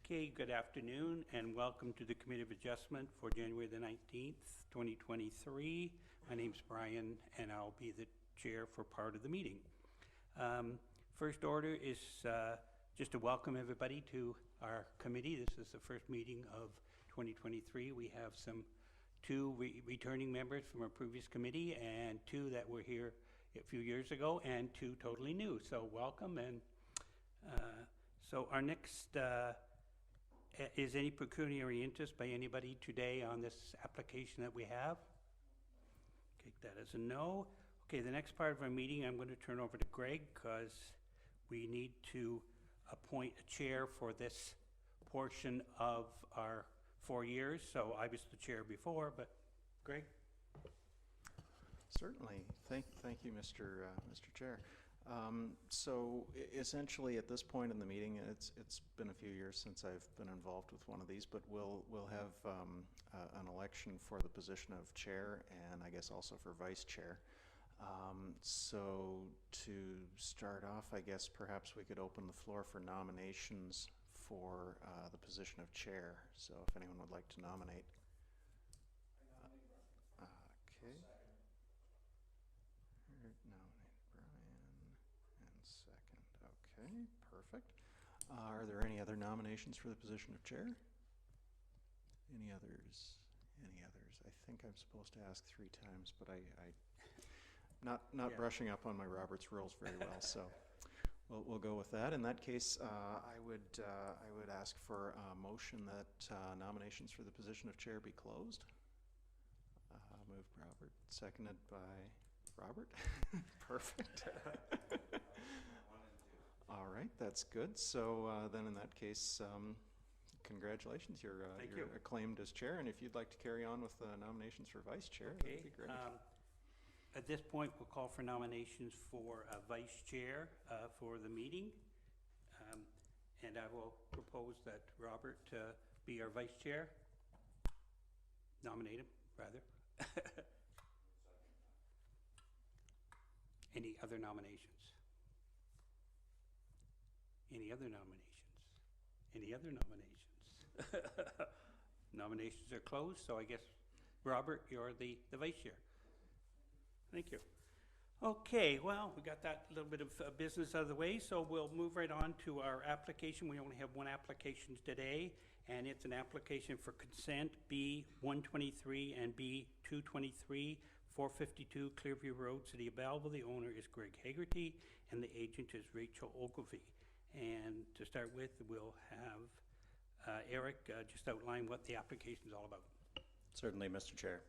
Okay, good afternoon and welcome to the Committee of Adjustment for January the 19th, 2023. My name's Brian and I'll be the chair for part of the meeting. First order is just to welcome everybody to our committee. This is the first meeting of 2023. We have two returning members from our previous committee and two that were here a few years ago and two totally new. So welcome. And so our next is any pecuniary interest by anybody today on this application that we have? Take that as a no. Okay, the next part of our meeting I'm going to turn over to Greg because we need to appoint a chair for this portion of our 4 years. So I was the chair before, but Greg? Certainly. Thank you, Mr. Chair. So essentially at this point in the meeting, it's been a few years since I've been involved with one of these, but we'll have an election for the position of chair and I guess also for vice chair. So to start off, I guess perhaps we could open the floor for nominations for the position of chair. So if anyone would like to nominate. Okay. Nominate Brian and second. Okay, perfect. Are there any other nominations for the position of chair? Any others? Any others? I think I'm supposed to ask 3 times, but I not brushing up on my Robert's rules very well, so we'll go with that. In that case, I would ask for a motion that nominations for the position of chair be closed. Moved Robert, seconded by Robert. Perfect. All right, that's good. So then in that case, congratulations. You're acclaimed as chair. And if you'd like to carry on with nominations for vice chair, okay. That'd be great. At this point, we'll call for nominations for vice chair for the meeting. And I will propose that Robert be our vice chair. Nominate him, rather. Any other nominations? Any other nominations? Any other nominations? Nominations are closed, so I guess, Robert, you're the vice chair. Thank you. Okay, well, we got that little bit of business out of the way, so we'll move right on to our application. We only have one application today, and it's an application for consent B123 and B223, 452 Clearview Road, City of Belleville. The owner is Greg Haggerty, and the agent is Rachel Ogilvie. And to start with, we'll have Eric just outline what the application is all about. Certainly, Mr. Chair.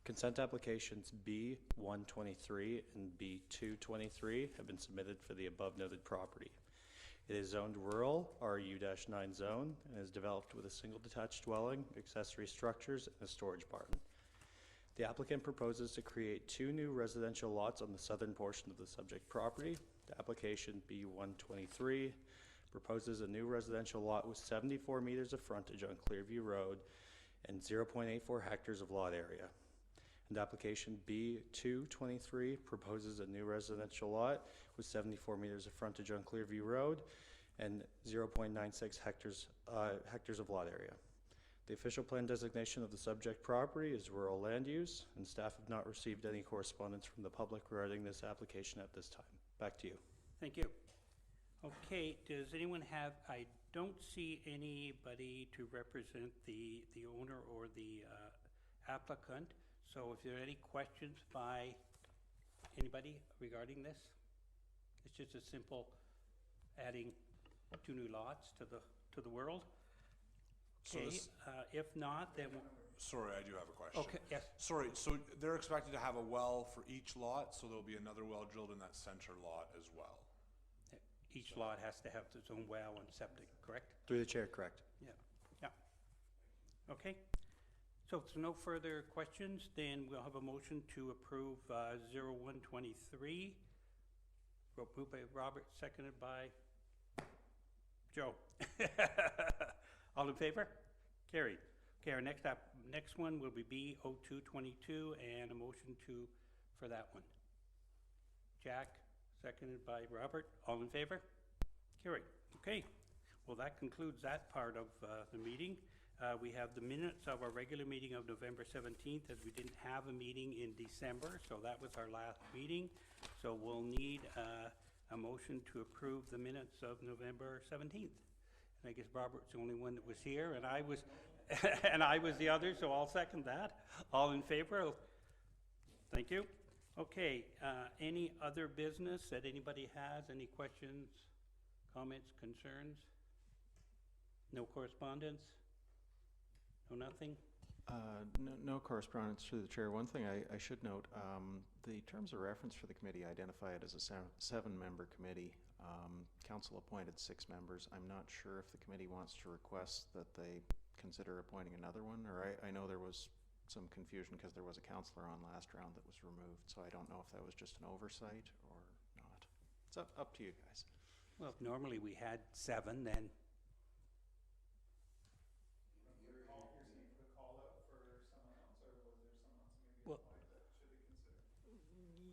Consent applications B123 and B223 have been submitted for the above noted property. It is zoned rural, RU-9 zone, and is developed with a single detached dwelling, accessory structures, and a storage barn. The applicant proposes to create 2 new residential lots on the southern portion of the subject property. The application B123 proposes a new residential lot with 74 meters of frontage on Clearview Road and 0.84 hectares of lot area. And application B223 proposes a new residential lot with 74 meters of frontage on Clearview Road and 0.96 hectares of lot area. The official plan designation of the subject property is rural land use, and staff have not received any correspondence from the public regarding this application at this time. Back to you. Thank you. Okay, does anyone have, I don't see anybody to represent the owner or the applicant. So if there are any questions by anybody regarding this, it's just a simple adding 2 new lots to the world. Okay, so if not, then sorry, I do have a question. Okay, yes. Sorry, so they're expected to have a well for each lot, so there'll be another well drilled in that center lot as well. Each lot has to have its own well and septic, correct? Through the chair, correct. Yeah. Okay. So if there's no further questions, then we'll have a motion to approve 0123. Moved by Robert, seconded by Joe. All in favor? Carried. Okay, our next one will be B0222 and a motion for that one. Jack, seconded by Robert. All in favor? Carried. Okay. Well, that concludes that part of the meeting. We have the minutes of our regular meeting of November 17th, as we didn't have a meeting in December, so that was our last meeting. So we'll need a motion to approve the minutes of November 17th. And I guess Robert's the only one that was here, and I was, and I was the other, so I'll second that. All in favor? Thank you. Okay, any other business that anybody has? Any questions, comments, concerns? No correspondence? No nothing? No correspondence through the chair. One thing I should note, the terms of reference for the committee identify it as a seven-member committee. Council appointed 6 members. I'm not sure if the committee wants to request that they consider appointing another one, or I know there was some confusion because there was a councillor on last round that was removed, so I don't know if that was just an oversight or not. It's up to you guys. Well, if normally we had 7, then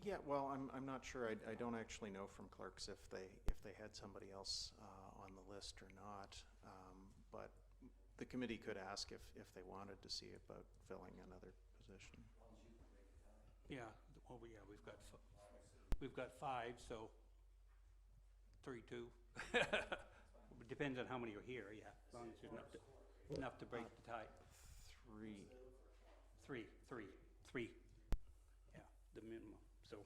Yeah, well, I'm not sure. I don't actually know from clerks if they had somebody else on the list or not. But the committee could ask if they wanted to see about filling another position. yeah, well, yeah, we've got 5, so 3-2. Depends on how many are here, yeah, as long as there's enough to break the tie. 3. 3, yeah, the minimum. So,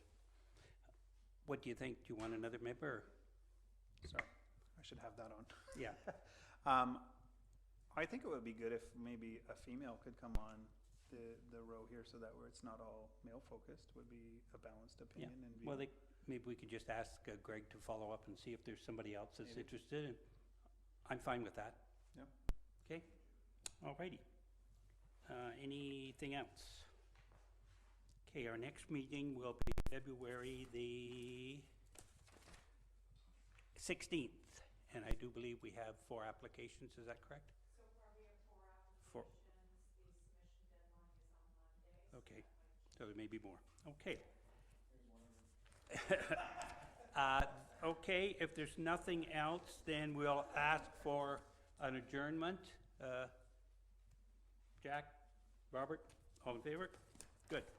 what do you think? Do you want another member? Sorry, I should have that on. Yeah, I think it would be good if maybe a female could come on the row here, so that where it's not all male focused, would be a balanced opinion and view. well, maybe we could just ask Greg to follow up and see if there's somebody else that's Maybe. interested. And I'm fine with that. Yeah. Okay, alrighty. Anything else? Okay, our next meeting will be February the 16th, and I do believe we have 4 applications, is that correct? So far, we have 4 Four. applications. The submission deadline is on Monday. Okay, so there may be more. Okay. Okay, if there's nothing else, then we'll ask for an adjournment. Jack, Robert, all in favor? Good.